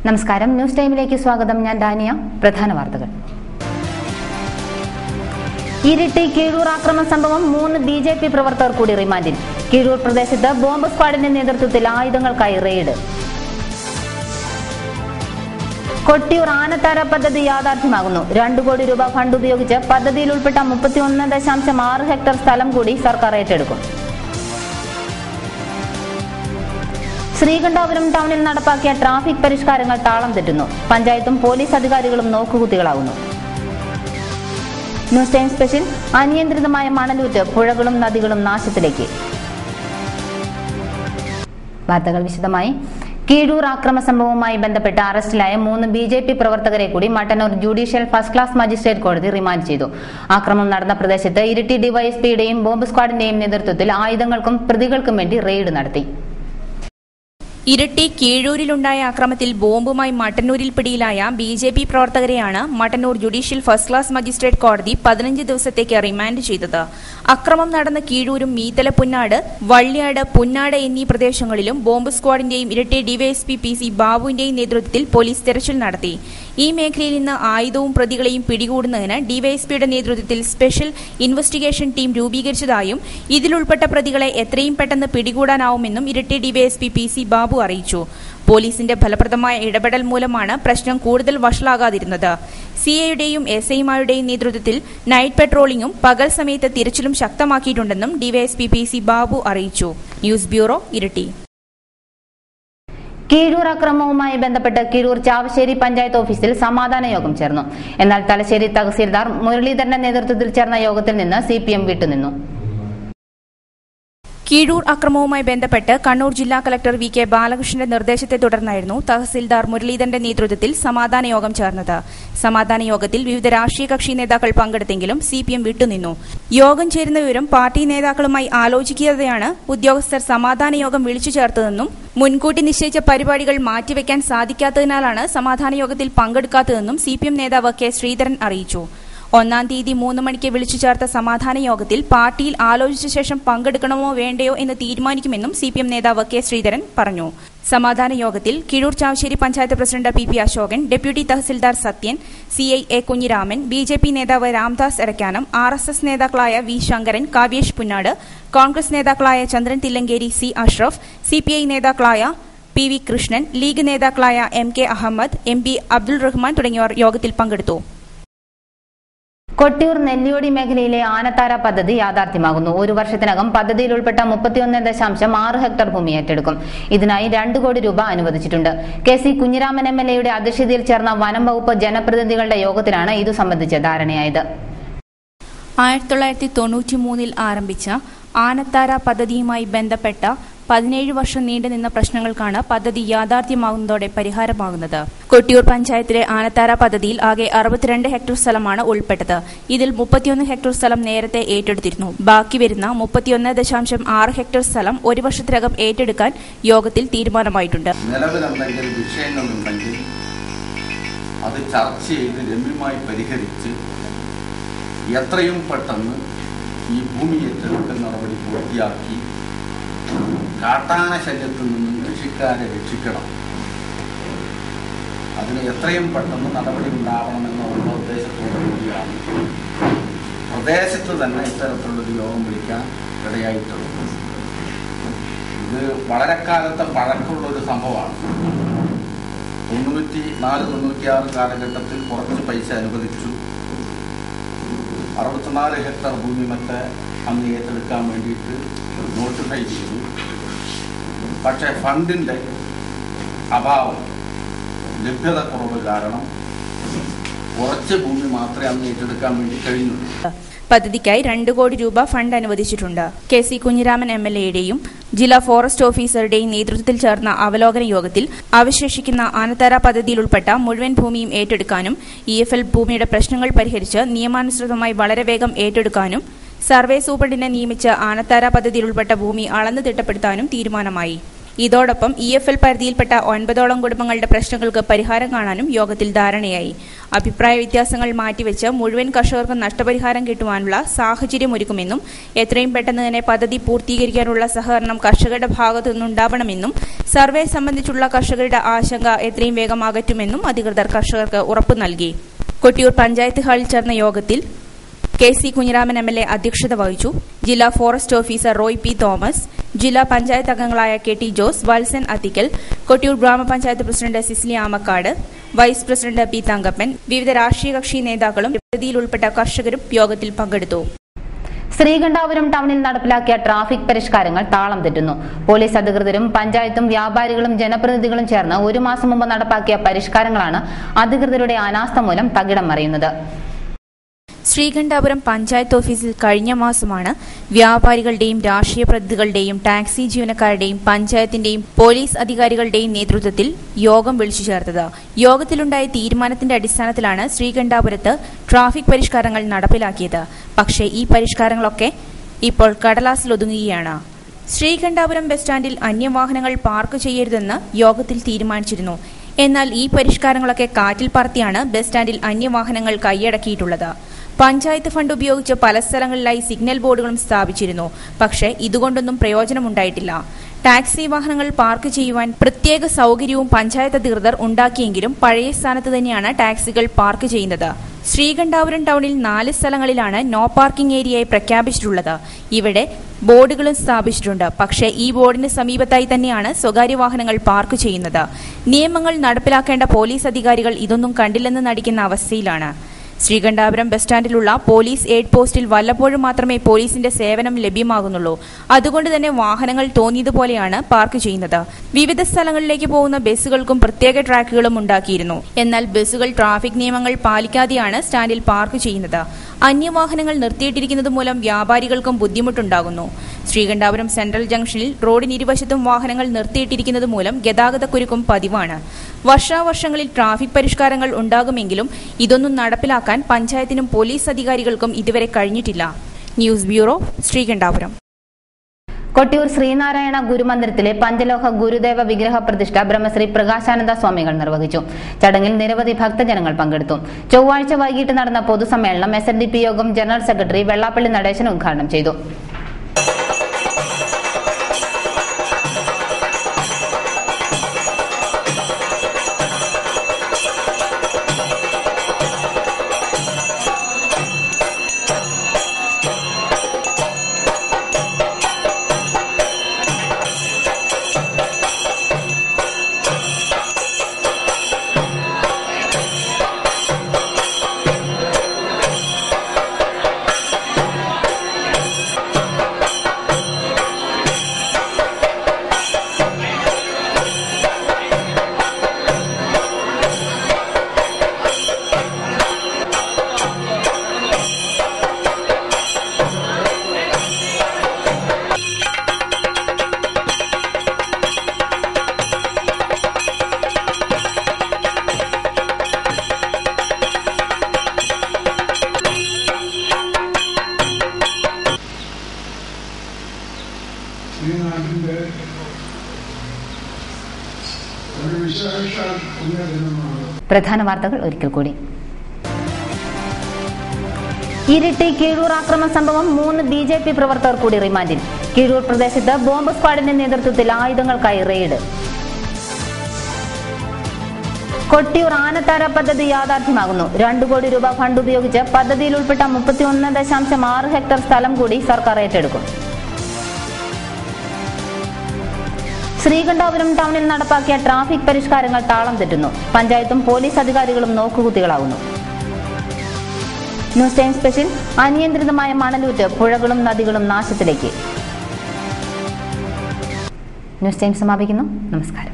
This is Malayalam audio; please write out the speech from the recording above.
നമസ്കാരം, ന്യൂസ് ടൈമിലേക്ക് സ്വാഗതം. ഞാൻ ഡാനിയ. പ്രധാന വാർത്തകൾ. ഇരിട്ടി കീഴൂർ ആക്രമണ സംഭവം 3 BJP പ്രവർത്തകർ കൂടി റിമാൻഡിൽ. കീഴൂർ പ്രദേശത്ത് ബോംബ് സ്ക്വാഡിന്റെ നേതൃത്വത്തിൽ ആയുധങ്ങൾക്കായി റെയ്ഡ്. കൊട്ടിയൂർ ആനത്താര പദ്ധതി യാഥാർത്ഥ്യമാകുന്നു. 2 കോടി രൂപ ഫണ്ട് ഉപയോഗിച്ച് പദ്ധതിയിൽ ഉൾപ്പെട്ട 31.6 ഹെക്ടർ സ്ഥലം കൂടി സർക്കാർ ഏറ്റെടുക്കും. ശ്രീകണ്ഠാപുരം ടൗണിൽ നടപ്പാക്കിയ ട്രാഫിക് പരിഷ്കാരങ്ങൾ താളം തെറ്റുന്നു. പഞ്ചായത്തും പോലീസ് അധികാരികളും നോക്കുകുത്തികളാവുന്നു. News time special. അനിയന്ത്രിതമായ മണലൂറ്റ്, പുഴകളും നദികളും നാശത്തിലേക്ക്. വാർത്തകൾ വിശദമായി. കീഴൂർ ആക്രമണ സംഭവവുമായി ബന്ധപ്പെട്ട് അറസ്റ്റിലായ 3 BJP പ്രവർത്തകരെ കൂടി Mattannur judicial first class magistrate കോടതി റിമാൻഡ് ചെയ്തു. ആക്രമണം നടന്ന പ്രദേശത്ത് ഇരിട്ടി ഡിവൈഎസ്പിയുടെയും ബോംബ് സ്ക്വാഡിന്റെയും നേതൃത്വത്തിൽ ആയുധങ്ങൾക്കും പ്രതികൾക്കും വേണ്ടി റെയ്ഡ് നടത്തി. ഇരിട്ടി കീഴൂരിലുണ്ടായ ആക്രമണത്തിൽ ബോംബുമായി മട്ടന്നൂരിൽ പിടിയിലായ BJP പ്രവർത്തകരെയാണ് Mattannur judicial first class magistrate കോടതി 15 ദിവസത്തേക്ക് റിമാൻഡ് ചെയ്തത്. അക്രമം നടന്ന കീഴൂരും മീത്തല പുന്നാട്, വള്ളിയാട്, പുന്നാട് എന്നീ പ്രദേശങ്ങളിലും ബോംബ് സ്ക്വാഡിന്റെയും ഇരിട്ടി ഡിവൈഎസ്പി PC ബാബുവിന്റെയും നേതൃത്വത്തിൽ പോലീസ് തെരച്ചിൽ നടത്തി. ഈ മേഖലയിൽ നിന്ന് ആയുധവും പ്രതികളെയും പിടികൂടുന്നതിന് ഡിവൈഎസ്പിയുടെ നേതൃത്വത്തിൽ സ്പെഷ്യൽ ഇൻവെസ്റ്റിഗേഷൻ ടീം രൂപീകരിച്ചതായും ഇതിലുൾപ്പെട്ട പ്രതികളെ എത്രയും പെട്ടെന്ന് പിടികൂടാനാവുമെന്നും ഇരിട്ടി ഡിവൈഎസ്പി PC ബാബു അറിയിച്ചു. പോലീസിന്റെ ഫലപ്രദമായ ഇടപെടൽ മൂലമാണ് പ്രശ്നം കൂടുതൽ വഷളാകാതിരുന്നത്. CIയുടെയും SIമാരുടെയും നേതൃത്വത്തിൽ നൈറ്റ് പെട്രോളിംഗും പകൽ സമയത്ത് തിരച്ചിലും ശക്തമാക്കിയിട്ടുണ്ടെന്നും ഡിവൈഎസ്പി PC ബാബു അറിയിച്ചു. News bureau, Iritty. കീഴൂർ അക്രമവുമായി ബന്ധപ്പെട്ട് കീഴൂർ ചാവശ്ശേരി പഞ്ചായത്ത് ഓഫീസിൽ സമാധാന യോഗം ചേർന്നു. എന്നാൽ തലശ്ശേരി തഹസീൽദാർ മുരളീധരന്റെ നേതൃത്വത്തിൽ ചേർന്ന യോഗത്തിൽ നിന്ന് CPM വിട്ടുനിന്നു. കീഴൂർ അക്രമവുമായി ബന്ധപ്പെട്ട് കണ്ണൂർ ജില്ലാ കളക്ടർ VK ബാലകൃഷ്ണന്റെ നിർദ്ദേശത്തെ തുടർന്നായിരുന്നു തഹസിൽദാർ മുരളീധരന്റെ നേതൃത്വത്തിൽ സമാധാന യോഗം ചേർന്നത്. സമാധാന യോഗത്തിൽ വിവിധ രാഷ്ട്രീയ കക്ഷി നേതാക്കൾ പങ്കെടുത്തെങ്കിലും CPM വിട്ടുനിന്നു. യോഗം ചേരുന്ന വിവരം പാർട്ടി നേതാക്കളുമായി ആലോചിക്കാതെയാണ് ഉദ്യോഗസ്ഥർ സമാധാന യോഗം വിളിച്ചു ചേർത്തതെന്നും മുൻകൂട്ടി നിശ്ചയിച്ച പരിപാടികൾ മാറ്റിവെക്കാൻ സാധിക്കാത്തതിനാലാണ് സമാധാന യോഗത്തിൽ പങ്കെടുക്കാത്തതെന്നും CPM നേതാവ് K ശ്രീധരൻ അറിയിച്ചു. 1-ാം തീയതി 3 മണിക്ക് വിളിച്ചു ചേർത്ത സമാധാന യോഗത്തിൽ പാർട്ടിയിൽ ആലോചിച്ച ശേഷം പങ്കെടുക്കണമോ വേണ്ടയോ എന്ന് തീരുമാനിക്കുമെന്നും CPM നേതാവ് K ശ്രീധരൻ പറഞ്ഞു. സമാധാന യോഗത്തിൽ Keezhoor Chavassery panchayat president PP Ashokan, deputy tahsildar Sathyan, CI A Kunhiraman, BJP നേതാവ് രാംദാസ് എരക്കാനം, RSS നേതാക്കളായ V ശങ്കരൻ, കാവ്യേഷ് പുന്നാട്, കോൺഗ്രസ് നേതാക്കളായ ചന്ദ്രൻ തില്ലങ്കേരി, C അഷ്റഫ്, CPI നേതാക്കളായ PV കൃഷ്ണൻ, ലീഗ് നേതാക്കളായ MK അഹമ്മദ്, MP അബ്ദുൾ റഹ്മാൻ തുടങ്ങിയവർ യോഗത്തിൽ പങ്കെടുത്തു. കൊട്ടിയൂർ നെല്ലിയോടി മേഖലയിലെ ആനത്താര പദ്ധതി യാഥാർത്ഥ്യമാകുന്നു. 1 വർഷത്തിനകം പദ്ധതിയിൽ ഉൾപ്പെട്ട 31.6 ഹെക്ടർ ഭൂമി ഏറ്റെടുക്കും. ഇതിനായി 2 കോടി രൂപ അനുവദിച്ചിട്ടുണ്ട്. KC കുഞ്ഞിരാമൻ MLAയുടെ അധ്യക്ഷതയിൽ ചേർന്ന വനം വകുപ്പ് ജനപ്രതിനിധികളുടെ യോഗത്തിലാണ് ഇതു സംബന്ധിച്ച ധാരണയായത്. 1993 ആരംഭിച്ച ആനത്താര പദ്ധതിയുമായി ബന്ധപ്പെട്ട 17 വർഷം നീണ്ടുനിന്ന പ്രശ്നങ്ങൾക്കാണ് പദ്ധതി യാഥാർത്ഥ്യമാകുന്നതോടെ പരിഹാരമാകുന്നത്. കൊട്ടിയൂർ പഞ്ചായത്തിലെ ആനത്താര പദ്ധതിയിൽ ആകെ 62 ഹെക്ടർ സ്ഥലമാണ് ഉൾപ്പെട്ടത്. ഇതിൽ 31 ഹെക്ടർ സ്ഥലം നേരത്തെ ഏറ്റെടുത്തിരുന്നു. ബാക്കി വരുന്ന 31.6 ഹെക്ടർ സ്ഥലം 1 വർഷത്തിനകം ഏറ്റെടുക്കാൻ യോഗത്തിൽ തീരുമാനമായിട്ടുണ്ട്. നിലവിലുണ്ടെങ്കിൽ വിഷയങ്ങളുണ്ടെങ്കിൽ അത് ചർച്ച ചെയ്ത് രമ്യമായി പരിഹരിച്ച് എത്രയും പെട്ടെന്ന് ഈ ഭൂമി ഏറ്റെടുക്കൽ നടപടി പൂർത്തിയാക്കി കാട്ടാന ശല്യത്തിൽ നിന്നും കൃഷിക്കാരെ രക്ഷിക്കണം. അതിന് എത്രയും പെട്ടെന്ന് നടപടി ഉണ്ടാവണമെന്നുള്ള ഉദ്ദേശത്തോടു കൂടിയാണ് പ്രദേശത്ത് തന്നെ ഇത്തരത്തിലുള്ളൊരു യോഗം വിളിക്കാൻ ഇടയായിട്ടുള്ളത്. ഇത് വളരെ കാലത്തെ പഴക്കമുള്ളൊരു സംഭവമാണ്. 94-96 കാലഘട്ടത്തിൽ കുറച്ച് പൈസ അനുവദിച്ചു. 64 ഹെക്ടർ ഭൂമി മറ്റേ അന്ന് ഏറ്റെടുക്കാൻ വേണ്ടിയിട്ട് നോട്ടിഫൈ ചെയ്തു. പക്ഷേ ഫണ്ടിൻ്റെ അഭാവം, ലഭ്യത കുറവ് കാരണം കുറച്ച് ഭൂമി മാത്രമേ അന്ന് ഏറ്റെടുക്കാൻ വേണ്ടി കഴിഞ്ഞുള്ളൂ. പദ്ധതിക്കായി 2 കോടി രൂപ ഫണ്ട് അനുവദിച്ചിട്ടുണ്ട്. KC കുഞ്ഞിരാമൻ MLAയുടെയും ജില്ലാ ഫോറസ്റ്റ് ഓഫീസറുടെയും നേതൃത്വത്തിൽ ചേർന്ന അവലോകന യോഗത്തിൽ അവശേഷിക്കുന്ന ആനത്താര പദ്ധതിയിൽ ഉൾപ്പെട്ട മുഴുവൻ ഭൂമിയും ഏറ്റെടുക്കാനും EFL ഭൂമിയുടെ പ്രശ്നങ്ങൾ പരിഹരിച്ച് നിയമാനുസൃതമായി വളരെ വേഗം ഏറ്റെടുക്കാനും സർവേ സൂപ്രണ്ടിനെ നിയമിച്ച് ആനത്താര പദ്ധതിയിൽ ഉൾപ്പെട്ട ഭൂമി അളന്നു തിട്ടപ്പെടുത്താനും തീരുമാനമായി. ഇതോടൊപ്പം EFL പരിധിയിൽപ്പെട്ട 9ഓളം കുടുംബങ്ങളുടെ പ്രശ്നങ്ങൾക്ക് പരിഹാരം കാണാനും യോഗത്തിൽ ധാരണയായി. അഭിപ്രായ വ്യത്യാസങ്ങൾ മാറ്റിവെച്ച് മുഴുവൻ കർഷകർക്കും നഷ്ടപരിഹാരം കിട്ടുവാനുള്ള സാഹചര്യമൊരുക്കുമെന്നും എത്രയും പെട്ടെന്ന് തന്നെ പദ്ധതി പൂർത്തീകരിക്കാനുള്ള സഹകരണം കർഷകരുടെ ഭാഗത്തു നിന്നുണ്ടാവണമെന്നും സർവേ സംബന്ധിച്ചുള്ള കർഷകരുടെ ആശങ്ക എത്രയും വേഗം അകറ്റുമെന്നും അധികൃതർ കർഷകർക്ക് ഉറപ്പു നൽകി. കൊട്ടിയൂർ പഞ്ചായത്ത് ഹാളിൽ ചേർന്ന യോഗത്തിൽ KC കുഞ്ഞിരാമൻ MLA അധ്യക്ഷത വഹിച്ചു. ജില്ലാ forest officer Roy P. Thomas, ജില്ലാ പഞ്ചായത്ത് അംഗങ്ങളായ KT ജോസ്, വത്സൻ അത്തിക്കൽ, കൊട്ടിയൂർ ഗ്രാമപഞ്ചായത്ത് president Cicily Amakkad, vice president P. Thankappan, വിവിധ രാഷ്ട്രീയ കക്ഷി നേതാക്കളും പദ്ധതിയിൽ ഉൾപ്പെട്ട കർഷകരും യോഗത്തിൽ പങ്കെടുത്തു. ശ്രീകണ്ഠാപുരം ടൗണിൽ നടപ്പിലാക്കിയ ട്രാഫിക് പരിഷ്കാരങ്ങൾ താളം തെറ്റുന്നു. പോലീസ് അധികൃതരും പഞ്ചായത്തും വ്യാപാരികളും ജനപ്രതിനിധികളും ചേർന്ന് ഒരു മാസം മുമ്പ് നടപ്പാക്കിയ പരിഷ്കാരങ്ങളാണ് അധികൃതരുടെ അനാസ്ഥ മൂലം തകിടം മറിയുന്നത്. ശ്രീകണ്ഠാപുരം പഞ്ചായത്ത് ഓഫീസിൽ കഴിഞ്ഞ മാസമാണ് വ്യാപാരികളുടെയും രാഷ്ട്രീയ പ്രതിനിധികളുടെയും ടാക്സി ജീവനക്കാരുടെയും പഞ്ചായത്തിന്റെയും പോലീസ് അധികാരികളുടെയും നേതൃത്വത്തിൽ യോഗം വിളിച്ചു ചേർത്തത്. യോഗത്തിലുണ്ടായ തീരുമാനത്തിന്റെ അടിസ്ഥാനത്തിലാണ് ശ്രീകണ്ഠാപുരത്ത് ട്രാഫിക് പരിഷ്കാരങ്ങൾ നടപ്പിലാക്കിയത്. പക്ഷേ ഈ പരിഷ്കാരങ്ങളൊക്കെ ഇപ്പോൾ കടലാസിലൊതുങ്ങുകയാണ്. ശ്രീകണ്ഠാപുരം ബസ് സ്റ്റാൻഡിൽ അന്യവാഹനങ്ങൾ പാർക്ക് ചെയ്യരുതെന്ന് യോഗത്തിൽ തീരുമാനിച്ചിരുന്നു. എന്നാൽ ഈ പരിഷ്കാരങ്ങളൊക്കെ കാറ്റിൽ പറത്തിയാണ് ബസ് സ്റ്റാൻഡിൽ അന്യവാഹനങ്ങൾ കൈയടക്കിയിട്ടുള്ളത്. പഞ്ചായത്ത് ഫണ്ട് ഉപയോഗിച്ച് പല സ്ഥലങ്ങളിലായി സിഗ്നൽ ബോർഡുകളും സ്ഥാപിച്ചിരുന്നു. പക്ഷേ ഇതുകൊണ്ടൊന്നും പ്രയോജനമുണ്ടായിട്ടില്ല. ടാക്സി വാഹനങ്ങൾ പാർക്ക് ചെയ്യുവാൻ പ്രത്യേക സൗകര്യവും പഞ്ചായത്ത് അധികൃതർ ഉണ്ടാക്കിയെങ്കിലും പഴയ സ്ഥാനത്ത് തന്നെയാണ് ടാക്സികൾ പാർക്ക് ചെയ്യുന്നത്. ശ്രീകണ്ഠാപുരം ടൗണിൽ 4 സ്ഥലങ്ങളിലാണ് നോ പാർക്കിംഗ് ഏരിയയായി പ്രഖ്യാപിച്ചിട്ടുള്ളത്. ഇവിടെ ബോർഡുകളും സ്ഥാപിച്ചിട്ടുണ്ട്. പക്ഷേ ഈ ബോർഡിന് സമീപത്തായി തന്നെയാണ് സ്വകാര്യ വാഹനങ്ങൾ പാർക്ക് ചെയ്യുന്നത്. നിയമങ്ങൾ നടപ്പിലാക്കേണ്ട പോലീസ് അധികാരികൾ ഇതൊന്നും കണ്ടില്ലെന്ന് നടിക്കുന്ന അവസ്ഥയിലാണ്. ശ്രീകണ്ഠാപുരം ബസ് സ്റ്റാൻഡിലുള്ള പോലീസ് എയ്ഡ് പോസ്റ്റിൽ വല്ലപ്പോഴും മാത്രമേ പോലീസിന്റെ സേവനം ലഭ്യമാകുന്നുള്ളൂ. അതുകൊണ്ട് തന്നെ വാഹനങ്ങൾ തോന്നിയതുപോലെയാണ് പാർക്ക് ചെയ്യുന്നത്. വിവിധ സ്ഥലങ്ങളിലേക്ക് പോകുന്ന ബസ്സുകൾക്കും പ്രത്യേക ട്രാക്കുകളും ഉണ്ടാക്കിയിരുന്നു. എന്നാൽ ബസ്സുകൾ ട്രാഫിക് നിയമങ്ങൾ പാലിക്കാതെയാണ് സ്റ്റാൻഡിൽ പാർക്ക് ചെയ്യുന്നത്. അന്യവാഹനങ്ങൾ നിർത്തിയിട്ടിരിക്കുന്നത് മൂലം വ്യാപാരികൾക്കും ബുദ്ധിമുട്ടുണ്ടാകുന്നു. ശ്രീകണ്ഠാപുരം സെൻട്രൽ ജംഗ്ഷനിൽ റോഡിന് ഇരുവശത്തും വാഹനങ്ങൾ നിർത്തിയിട്ടിരിക്കുന്നത് മൂലം ഗതാഗതക്കുരുക്കും പതിവാണ്. വർഷാവർഷങ്ങളിൽ ട്രാഫിക് പരിഷ്കാരങ്ങൾ ഉണ്ടാകുമെങ്കിലും ഇതൊന്നും നടപ്പിലാക്കാൻ പഞ്ചായത്തിനും പോലീസ് അധികാരികൾക്കും ഇതുവരെ കഴിഞ്ഞിട്ടില്ല. ന്യൂസ് ബ്യൂറോ, ശ്രീകണ്ഠാപുരം. കൊട്ടിയൂർ ശ്രീനാരായണ ഗുരുമന്ദിരത്തിലെ പഞ്ചലോഹ ഗുരുദേവ വിഗ്രഹ പ്രതിഷ്ഠ ബ്രഹ്മശ്രീ പ്രകാശാനന്ദ സ്വാമികൾ നിർവഹിച്ചു. ചടങ്ങിൽ നിരവധി ഭക്തജനങ്ങൾ പങ്കെടുത്തു. ചൊവ്വാഴ്ച വൈകിട്ട് നടന്ന പൊതുസമ്മേളനം SNDP യോഗം ജനറൽ സെക്രട്ടറി വെള്ളാപ്പള്ളി നടേശൻ ഉദ്ഘാടനം ചെയ്തു. പ്രധാന വാർത്തകൾ ഒരിക്കൽ കൂടി. ഇരിട്ടി കീഴൂർ ആക്രമണ സംഭവം 3 BJP പ്രവർത്തകർ കൂടി റിമാൻഡിൽ. കീഴൂർ പ്രദേശത്ത് ബോംബ് സ്ക്വാഡിന്റെ നേതൃത്വത്തിൽ ആയുധങ്ങൾക്കായി റെയ്ഡ്. കൊട്ടിയൂർ ആനത്താര പദ്ധതി യാഥാർത്ഥ്യമാകുന്നു. 2 കോടി രൂപ ഫണ്ട് ഉപയോഗിച്ച് പദ്ധതിയിൽ ഉൾപ്പെട്ട 31.6 ഹെക്ടർ സ്ഥലം കൂടി സർക്കാർ ഏറ്റെടുക്കും. ശ്രീകണ്ഠാപുരം ടൗണിൽ നടപ്പാക്കിയ ട്രാഫിക് പരിഷ്കാരങ്ങൾ താളം തെറ്റുന്നു. പഞ്ചായത്തും പോലീസ് അധികാരികളും നോക്കുകുത്തികളാകുന്നു. News time special. അനിയന്ത്രിതമായ മണലൂറ്റ്, പുഴകളും നദികളും നാശത്തിലേക്ക്. ന്യൂസ് ടൈം സമാപിക്കുന്നു. നമസ്കാരം.